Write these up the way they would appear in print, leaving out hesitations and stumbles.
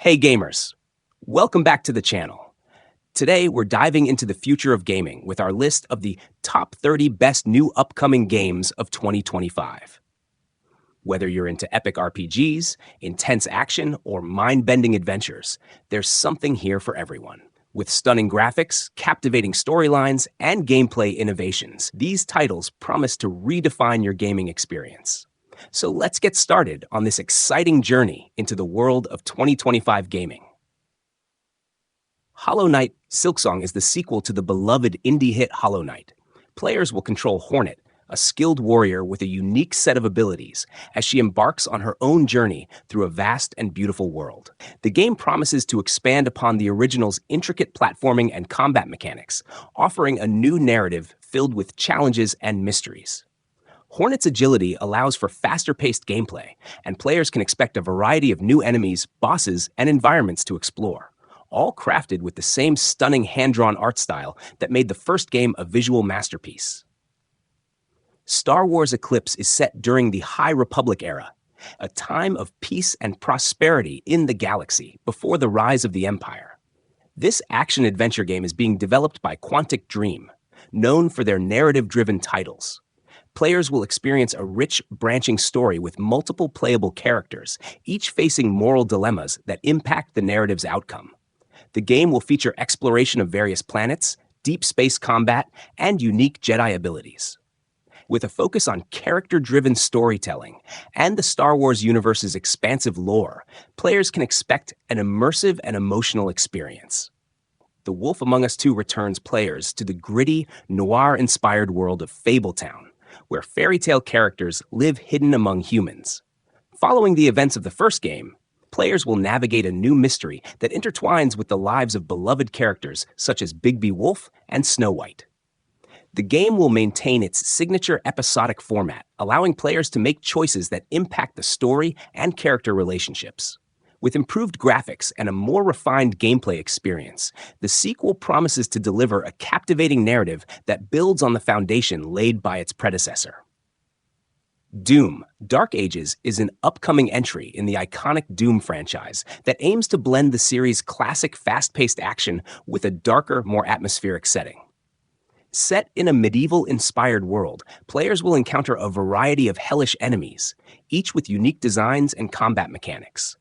Hey gamers, welcome back to the channel. Today we're diving into the future of gaming with our list of the top 30 best new upcoming games of 2025. Whether you're into epic RPGs, intense action, or mind-bending adventures, there's something here for everyone. With stunning graphics, captivating storylines, and gameplay innovations, these titles promise to redefine your gaming experience. So let's get started on this exciting journey into the world of 2025 gaming. Hollow Knight: Silksong is the sequel to the beloved indie hit Hollow Knight. Players will control Hornet, a skilled warrior with a unique set of abilities, as she embarks on her own journey through a vast and beautiful world. The game promises to expand upon the original's intricate platforming and combat mechanics, offering a new narrative filled with challenges and mysteries. Hornet's agility allows for faster-paced gameplay, and players can expect a variety of new enemies, bosses, and environments to explore, all crafted with the same stunning hand-drawn art style that made the first game a visual masterpiece. Star Wars Eclipse is set during the High Republic era, a time of peace and prosperity in the galaxy before the rise of the Empire. This action-adventure game is being developed by Quantic Dream, known for their narrative-driven titles. Players will experience a rich, branching story with multiple playable characters, each facing moral dilemmas that impact the narrative's outcome. The game will feature exploration of various planets, deep space combat, and unique Jedi abilities. With a focus on character-driven storytelling and the Star Wars universe's expansive lore, players can expect an immersive and emotional experience. The Wolf Among Us 2 returns players to the gritty, noir-inspired world of Fabletown, where fairy tale characters live hidden among humans. Following the events of the first game, players will navigate a new mystery that intertwines with the lives of beloved characters such as Bigby Wolf and Snow White. The game will maintain its signature episodic format, allowing players to make choices that impact the story and character relationships. With improved graphics and a more refined gameplay experience, the sequel promises to deliver a captivating narrative that builds on the foundation laid by its predecessor. Doom: Dark Ages is an upcoming entry in the iconic Doom franchise that aims to blend the series' classic fast-paced action with a darker, more atmospheric setting. Set in a medieval-inspired world, players will encounter a variety of hellish enemies, each with unique designs and combat mechanics.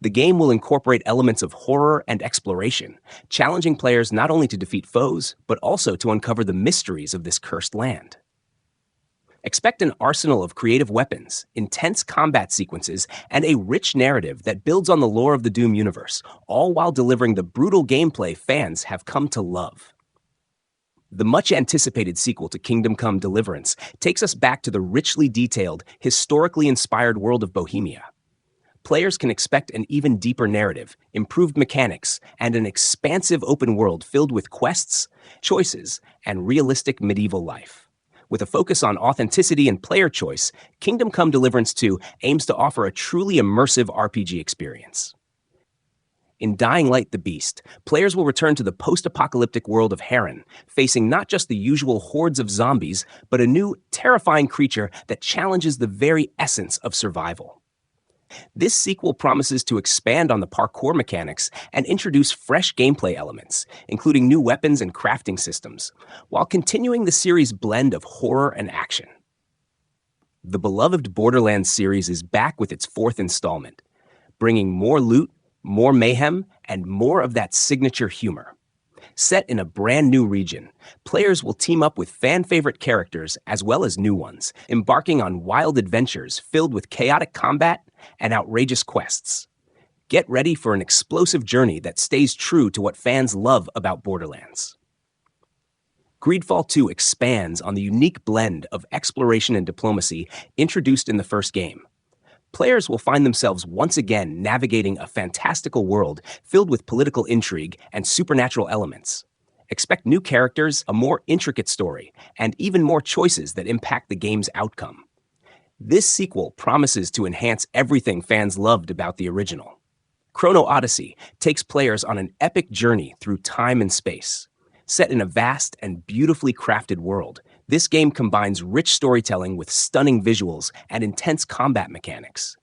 The game will incorporate elements of horror and exploration, challenging players not only to defeat foes, but also to uncover the mysteries of this cursed land. Expect an arsenal of creative weapons, intense combat sequences, and a rich narrative that builds on the lore of the Doom universe, all while delivering the brutal gameplay fans have come to love. The much-anticipated sequel to Kingdom Come: Deliverance takes us back to the richly detailed, historically inspired world of Bohemia. Players can expect an even deeper narrative, improved mechanics, and an expansive open world filled with quests, choices, and realistic medieval life. With a focus on authenticity and player choice, Kingdom Come: Deliverance 2 aims to offer a truly immersive RPG experience. In Dying Light: The Beast, players will return to the post-apocalyptic world of Harran, facing not just the usual hordes of zombies, but a new, terrifying creature that challenges the very essence of survival. This sequel promises to expand on the parkour mechanics and introduce fresh gameplay elements, including new weapons and crafting systems, while continuing the series' blend of horror and action. The beloved Borderlands series is back with its fourth installment, bringing more loot, more mayhem, and more of that signature humor. Set in a brand new region, players will team up with fan-favorite characters as well as new ones, embarking on wild adventures filled with chaotic combat and outrageous quests. Get ready for an explosive journey that stays true to what fans love about Borderlands. GreedFall 2 expands on the unique blend of exploration and diplomacy introduced in the first game. Players will find themselves once again navigating a fantastical world filled with political intrigue and supernatural elements. Expect new characters, a more intricate story, and even more choices that impact the game's outcome. This sequel promises to enhance everything fans loved about the original. Chrono Odyssey takes players on an epic journey through time and space. Set in a vast and beautifully crafted world, this game combines rich storytelling with stunning visuals and intense combat mechanics.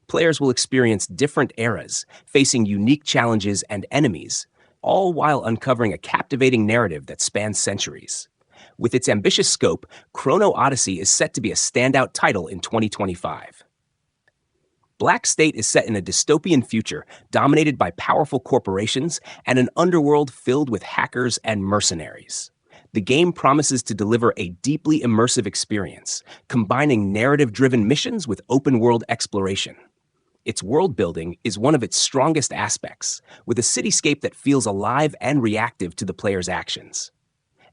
Players will experience different eras, facing unique challenges and enemies, all while uncovering a captivating narrative that spans centuries. With its ambitious scope, Chrono Odyssey is set to be a standout title in 2025. Black State is set in a dystopian future dominated by powerful corporations and an underworld filled with hackers and mercenaries. The game promises to deliver a deeply immersive experience, combining narrative-driven missions with open-world exploration. Its world building is one of its strongest aspects, with a cityscape that feels alive and reactive to the player's actions.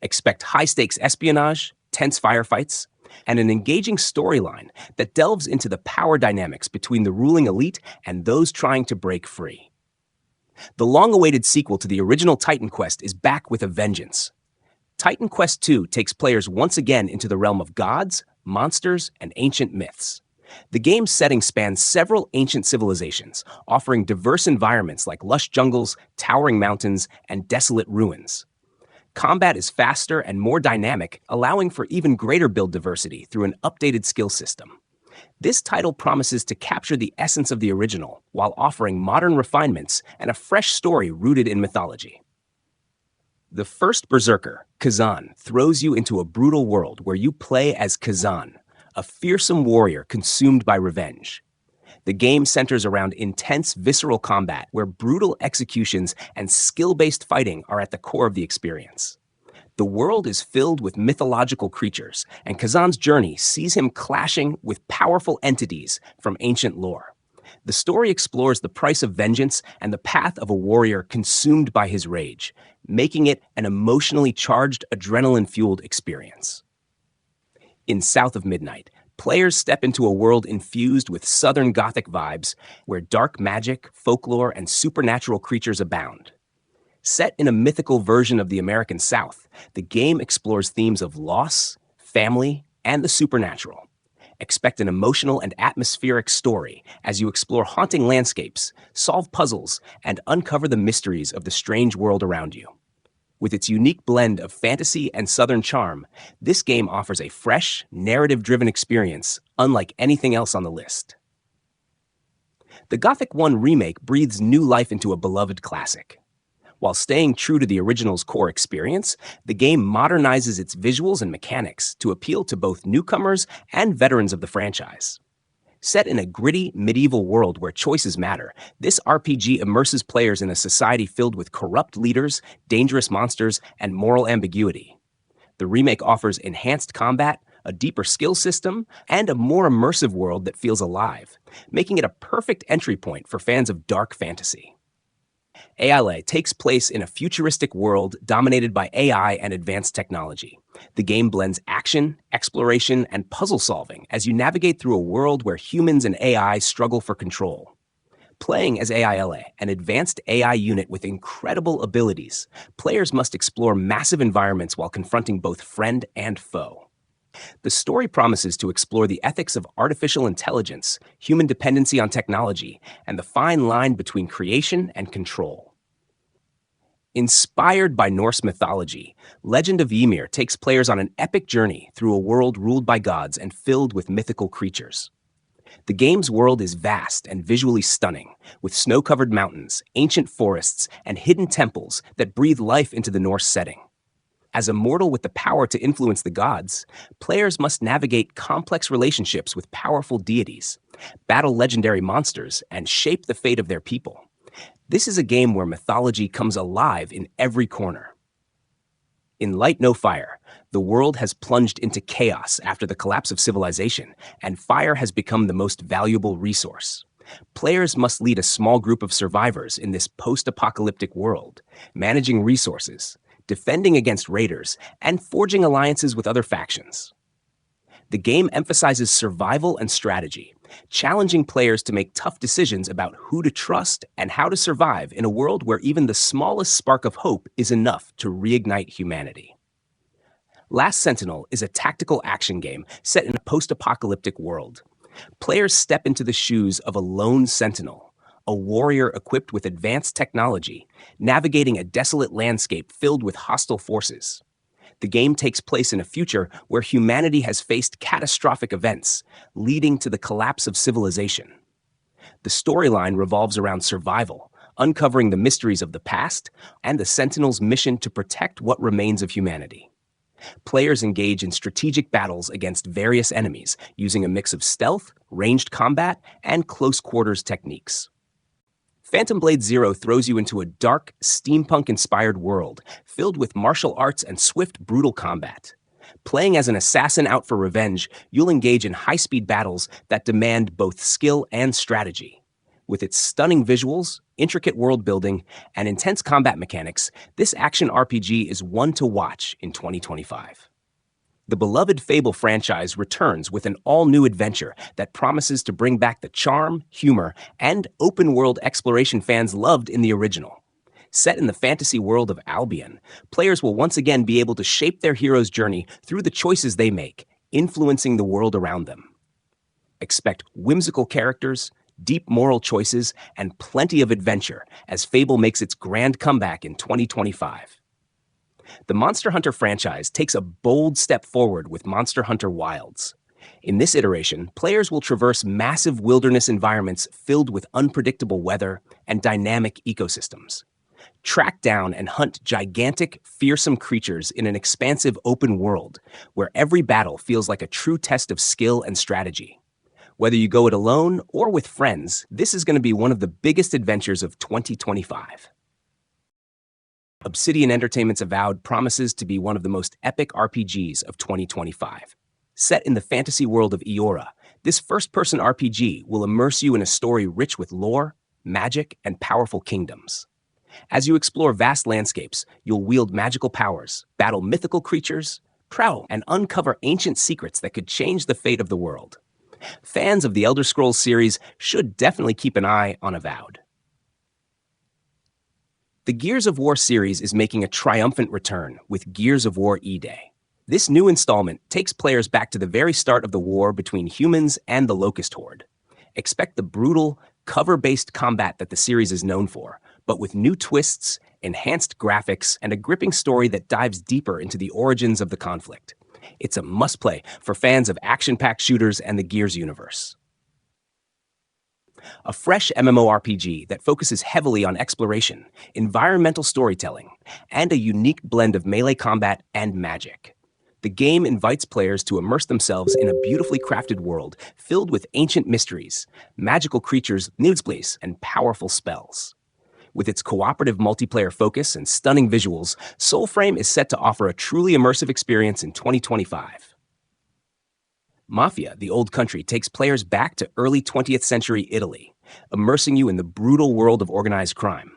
Expect high-stakes espionage, tense firefights, and an engaging storyline that delves into the power dynamics between the ruling elite and those trying to break free. The long-awaited sequel to the original Titan Quest is back with a vengeance. Titan Quest II takes players once again into the realm of gods, monsters, and ancient myths. The game's setting spans several ancient civilizations, offering diverse environments like lush jungles, towering mountains, and desolate ruins. Combat is faster and more dynamic, allowing for even greater build diversity through an updated skill system. This title promises to capture the essence of the original while offering modern refinements and a fresh story rooted in mythology. The first Berserker, Khazan, throws you into a brutal world where you play as Khazan, a fearsome warrior consumed by revenge. The game centers around intense, visceral combat where brutal executions and skill-based fighting are at the core of the experience. The world is filled with mythological creatures, and Khazan's journey sees him clashing with powerful entities from ancient lore. The story explores the price of vengeance and the path of a warrior consumed by his rage, making it an emotionally charged, adrenaline-fueled experience. In South of Midnight, players step into a world infused with Southern Gothic vibes where dark magic, folklore, and supernatural creatures abound. Set in a mythical version of the American South, the game explores themes of loss, family, and the supernatural. Expect an emotional and atmospheric story as you explore haunting landscapes, solve puzzles, and uncover the mysteries of the strange world around you. With its unique blend of fantasy and Southern charm, this game offers a fresh, narrative-driven experience unlike anything else on the list. The Gothic 1 remake breathes new life into a beloved classic. While staying true to the original's core experience, the game modernizes its visuals and mechanics to appeal to both newcomers and veterans of the franchise. Set in a gritty, medieval world where choices matter, this RPG immerses players in a society filled with corrupt leaders, dangerous monsters, and moral ambiguity. The remake offers enhanced combat, a deeper skill system, and a more immersive world that feels alive, making it a perfect entry point for fans of dark fantasy. A.I.L.A. takes place in a futuristic world dominated by AI and advanced technology. The game blends action, exploration, and puzzle solving as you navigate through a world where humans and AI struggle for control. Playing as A.I.L.A., an advanced AI unit with incredible abilities, players must explore massive environments while confronting both friend and foe. The story promises to explore the ethics of artificial intelligence, human dependency on technology, and the fine line between creation and control. Inspired by Norse mythology, Legend of Ymir takes players on an epic journey through a world ruled by gods and filled with mythical creatures. The game's world is vast and visually stunning, with snow-covered mountains, ancient forests, and hidden temples that breathe life into the Norse setting. As a mortal with the power to influence the gods, players must navigate complex relationships with powerful deities, battle legendary monsters, and shape the fate of their people. This is a game where mythology comes alive in every corner. In Light No Fire, the world has plunged into chaos after the collapse of civilization, and fire has become the most valuable resource. Players must lead a small group of survivors in this post-apocalyptic world, managing resources, defending against raiders, and forging alliances with other factions. The game emphasizes survival and strategy, challenging players to make tough decisions about who to trust and how to survive in a world where even the smallest spark of hope is enough to reignite humanity. Last Sentinel is a tactical action game set in a post-apocalyptic world. Players step into the shoes of a lone sentinel, a warrior equipped with advanced technology, navigating a desolate landscape filled with hostile forces. The game takes place in a future where humanity has faced catastrophic events, leading to the collapse of civilization. The storyline revolves around survival, uncovering the mysteries of the past and the Sentinel's mission to protect what remains of humanity. Players engage in strategic battles against various enemies using a mix of stealth, ranged combat, and close-quarters techniques. Phantom Blade Zero throws you into a dark, steampunk-inspired world filled with martial arts and swift, brutal combat. Playing as an assassin out for revenge, you'll engage in high-speed battles that demand both skill and strategy. With its stunning visuals, intricate world building, and intense combat mechanics, this action RPG is one to watch in 2025. The beloved Fable franchise returns with an all-new adventure that promises to bring back the charm, humor, and open-world exploration fans loved in the original. Set in the fantasy world of Albion, players will once again be able to shape their hero's journey through the choices they make, influencing the world around them. Expect whimsical characters, deep moral choices, and plenty of adventure as Fable makes its grand comeback in 2025. The Monster Hunter franchise takes a bold step forward with Monster Hunter Wilds. In this iteration, players will traverse massive wilderness environments filled with unpredictable weather and dynamic ecosystems. Track down and hunt gigantic, fearsome creatures in an expansive open world where every battle feels like a true test of skill and strategy. Whether you go it alone or with friends, this is going to be one of the biggest adventures of 2025. Obsidian Entertainment's Avowed promises to be one of the most epic RPGs of 2025. Set in the fantasy world of Ymir, this first-person RPG will immerse you in a story rich with lore, magic, and powerful kingdoms. As you explore vast landscapes, you'll wield magical powers, battle mythical creatures, prowl, and uncover ancient secrets that could change the fate of the world. Fans of the Elder Scrolls series should definitely keep an eye on Avowed. The Gears of War series is making a triumphant return with Gears of War E-Day. This new installment takes players back to the very start of the war between humans and the Locust Horde. Expect the brutal, cover-based combat that the series is known for, but with new twists, enhanced graphics, and a gripping story that dives deeper into the origins of the conflict. It's a must-play for fans of action-packed shooters and the Gears universe. A fresh MMORPG that focuses heavily on exploration, environmental storytelling, and a unique blend of melee combat and magic. The game invites players to immerse themselves in a beautifully crafted world filled with ancient mysteries, magical creatures, newsplays, and powerful spells. With its cooperative multiplayer focus and stunning visuals, Soulframe is set to offer a truly immersive experience in 2025. Mafia, the Old Country, takes players back to early 20th century Italy, immersing you in the brutal world of organized crime.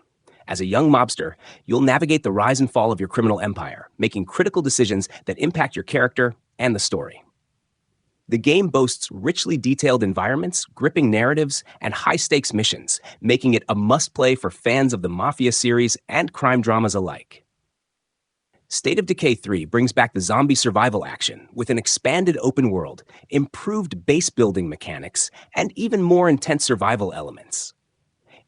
As a young mobster, you'll navigate the rise and fall of your criminal empire, making critical decisions that impact your character and the story. The game boasts richly detailed environments, gripping narratives, and high-stakes missions, making it a must-play for fans of the Mafia series and crime dramas alike. State of Decay 3 brings back the zombie survival action with an expanded open world, improved base-building mechanics, and even more intense survival elements.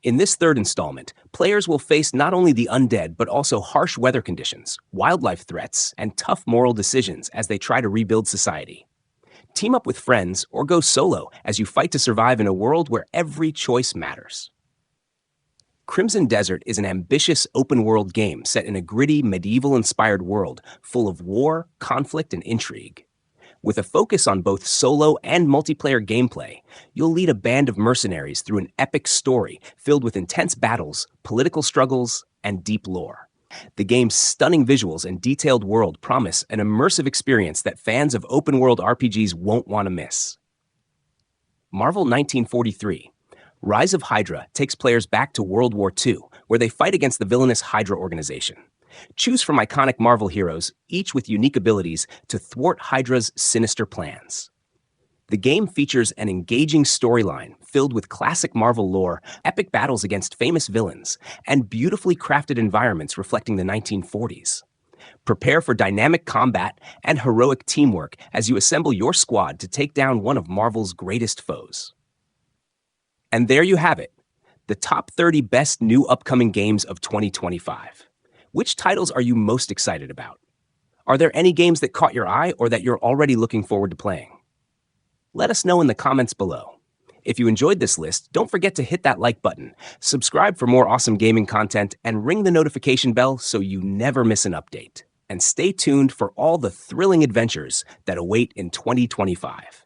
In this third installment, players will face not only the undead but also harsh weather conditions, wildlife threats, and tough moral decisions as they try to rebuild society. Team up with friends or go solo as you fight to survive in a world where every choice matters. Crimson Desert is an ambitious open-world game set in a gritty, medieval-inspired world full of war, conflict, and intrigue. With a focus on both solo and multiplayer gameplay, you'll lead a band of mercenaries through an epic story filled with intense battles, political struggles, and deep lore. The game's stunning visuals and detailed world promise an immersive experience that fans of open-world RPGs won't want to miss. Marvel 1943. Rise of Hydra takes players back to World War II, where they fight against the villainous Hydra organization. Choose from iconic Marvel heroes, each with unique abilities to thwart Hydra's sinister plans. The game features an engaging storyline filled with classic Marvel lore, epic battles against famous villains, and beautifully crafted environments reflecting the 1940s. Prepare for dynamic combat and heroic teamwork as you assemble your squad to take down one of Marvel's greatest foes. And there you have it, the top 30 best new upcoming games of 2025. Which titles are you most excited about? Are there any games that caught your eye or that you're already looking forward to playing? Let us know in the comments below. If you enjoyed this list, don't forget to hit that like button, subscribe for more awesome gaming content, and ring the notification bell so you never miss an update. And stay tuned for all the thrilling adventures that await in 2025.